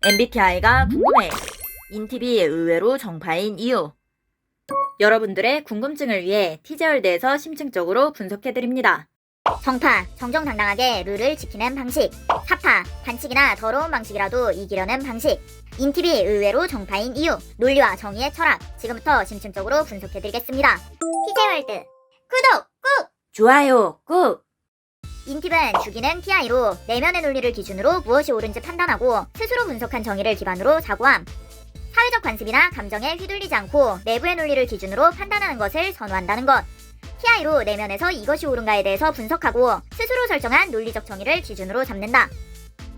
MBTI가 궁금해. 인팁이 의외로 정파인 이유. 여러분들의 궁금증을 위해 티제월드에서 심층적으로 분석해드립니다. 정파, 정정당당하게 룰을 지키는 방식. 사파, 반칙이나 더러운 방식이라도 이기려는 방식. 인팁이 의외로 정파인 이유, 논리와 정의의 철학. 지금부터 심층적으로 분석해드리겠습니다. 티제월드 구독 꾹! 좋아요 꾹! 인팁은 주기능 TI로 내면의 논리를 기준으로 무엇이 옳은지 판단하고 스스로 분석한 정의를 기반으로 자고함. 사회적 관습이나 감정에 휘둘리지 않고 내부의 논리를 기준으로 판단하는 것을 선호한다는 것. TI로 내면에서 이것이 옳은가에 대해서 분석하고 스스로 설정한 논리적 정의를 기준으로 잡는다.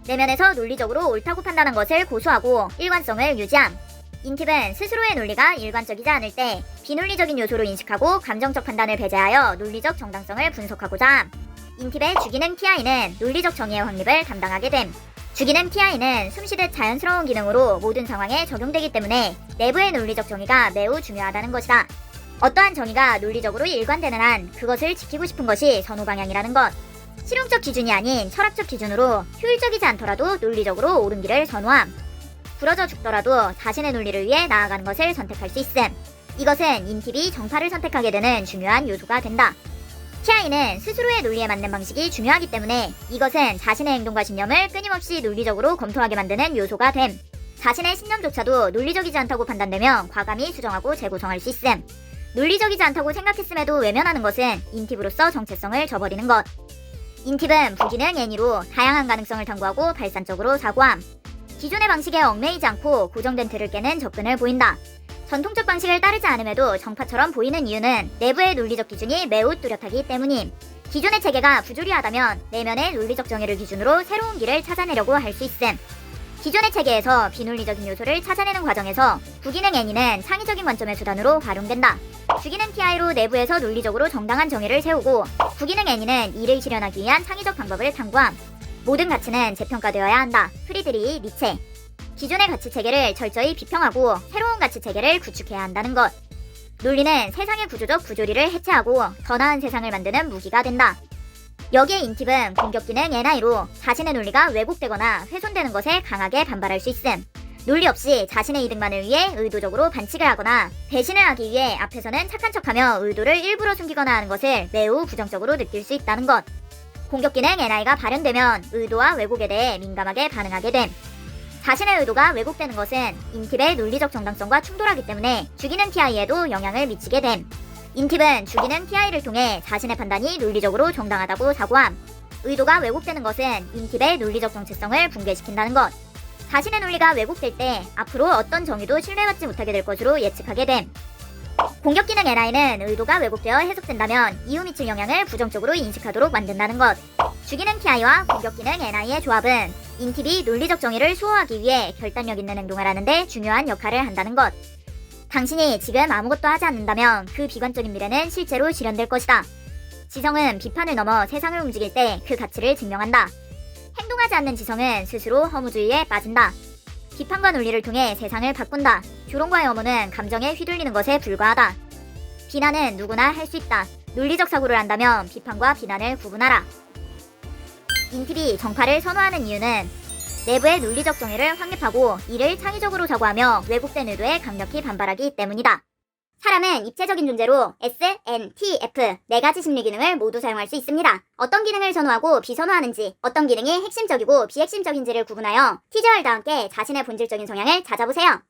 내면에서 논리적으로 옳다고 판단한 것을 고수하고 일관성을 유지함. 인팁은 스스로의 논리가 일관적이지 않을 때 비논리적인 요소로 인식하고 감정적 판단을 배제하여 논리적 정당성을 분석하고자 함. 인팁의 주기능 TI는 논리적 정의의 확립을 담당하게 됨. 주기능 TI는 숨쉬듯 자연스러운 기능으로 모든 상황에 적용되기 때문에 내부의 논리적 정의가 매우 중요하다는 것이다. 어떠한 정의가 논리적으로 일관되는 한 그것을 지키고 싶은 것이 선호 방향이라는 것. 실용적 기준이 아닌 철학적 기준으로 효율적이지 않더라도 논리적으로 옳은 길을 선호함. 부러져 죽더라도 자신의 논리를 위해 나아가는 것을 선택할 수 있음. 이것은 인팁이 정파를 선택하게 되는 중요한 요소가 된다. TI는 스스로의 논리에 맞는 방식이 중요하기 때문에 이것은 자신의 행동과 신념을 끊임없이 논리적으로 검토하게 만드는 요소가 됨. 자신의 신념조차도 논리적이지 않다고 판단되면 과감히 수정하고 재구성할 수 있음. 논리적이지 않다고 생각했음에도 외면하는 것은 인팁으로서 정체성을 저버리는 것. 인팁은 부기능 N으로 다양한 가능성을 탐구하고 발산적으로 사고함. 기존의 방식에 얽매이지 않고 고정된 틀을 깨는 접근을 보인다. 전통적 방식을 따르지 않음에도 정파처럼 보이는 이유는 내부의 논리적 기준이 매우 뚜렷하기 때문임. 기존의 체계가 부조리하다면 내면의 논리적 정의를 기준으로 새로운 길을 찾아내려고 할 수 있음. 기존의 체계에서 비논리적인 요소를 찾아내는 과정에서 부기능 N이는 창의적인 관점의 수단으로 활용된다. 주기능 TI로 내부에서 논리적으로 정당한 정의를 세우고 부기능 N이는 이를 실현하기 위한 창의적 방법을 탐구함. 모든 가치는 재평가되어야 한다. 프리드리히 니체. 기존의 가치 체계를 철저히 비평하고 새로운 가치 체계를 구축해야 한다는 것. 논리는 세상의 구조적 부조리를 해체하고 더 나은 세상을 만드는 무기가 된다. 여기에 인팁은 공격 기능 NI로 자신의 논리가 왜곡되거나 훼손되는 것에 강하게 반발할 수 있음. 논리 없이 자신의 이득만을 위해 의도적으로 반칙을 하거나 배신을 하기 위해 앞에서는 착한 척하며 의도를 일부러 숨기거나 하는 것을 매우 부정적으로 느낄 수 있다는 것. 공격 기능 NI가 발현되면 의도와 왜곡에 대해 민감하게 반응하게 됨. 자신의 의도가 왜곡되는 것은 인팁의 논리적 정당성과 충돌하기 때문에 주기능 TI에도 영향을 미치게 됨. 인팁은 주기능 TI를 통해 자신의 판단이 논리적으로 정당하다고 사고함. 의도가 왜곡되는 것은 인팁의 논리적 정체성을 붕괴시킨다는 것. 자신의 논리가 왜곡될 때 앞으로 어떤 정의도 신뢰받지 못하게 될 것으로 예측하게 됨. 공격 기능 NI는 의도가 왜곡되어 해석된다면 이후 미칠 영향을 부정적으로 인식하도록 만든다는 것. 주기능 TI와 공격 기능 NI의 조합은 인팁이 논리적 정의를 수호하기 위해 결단력 있는 행동을 하는데 중요한 역할을 한다는 것. 당신이 지금 아무것도 하지 않는다면 그 비관적인 미래는 실제로 실현될 것이다. 지성은 비판을 넘어 세상을 움직일 때 그 가치를 증명한다. 행동하지 않는 지성은 스스로 허무주의에 빠진다. 비판과 논리를 통해 세상을 바꾼다. 조롱과 혐오는 감정에 휘둘리는 것에 불과하다. 비난은 누구나 할 수 있다. 논리적 사고를 한다면 비판과 비난을 구분하라. 인팁이 정파를 선호하는 이유는 내부의 논리적 정의를 확립하고 이를 창의적으로 자고하며 왜곡된 의도에 강력히 반발하기 때문이다. 사람은 입체적인 존재로 S, N, T, F 네 가지 심리 기능을 모두 사용할 수 있습니다. 어떤 기능을 선호하고 비선호하는지, 어떤 기능이 핵심적이고 비핵심적인지를 구분하여 티저월드와 함께 자신의 본질적인 성향을 찾아보세요.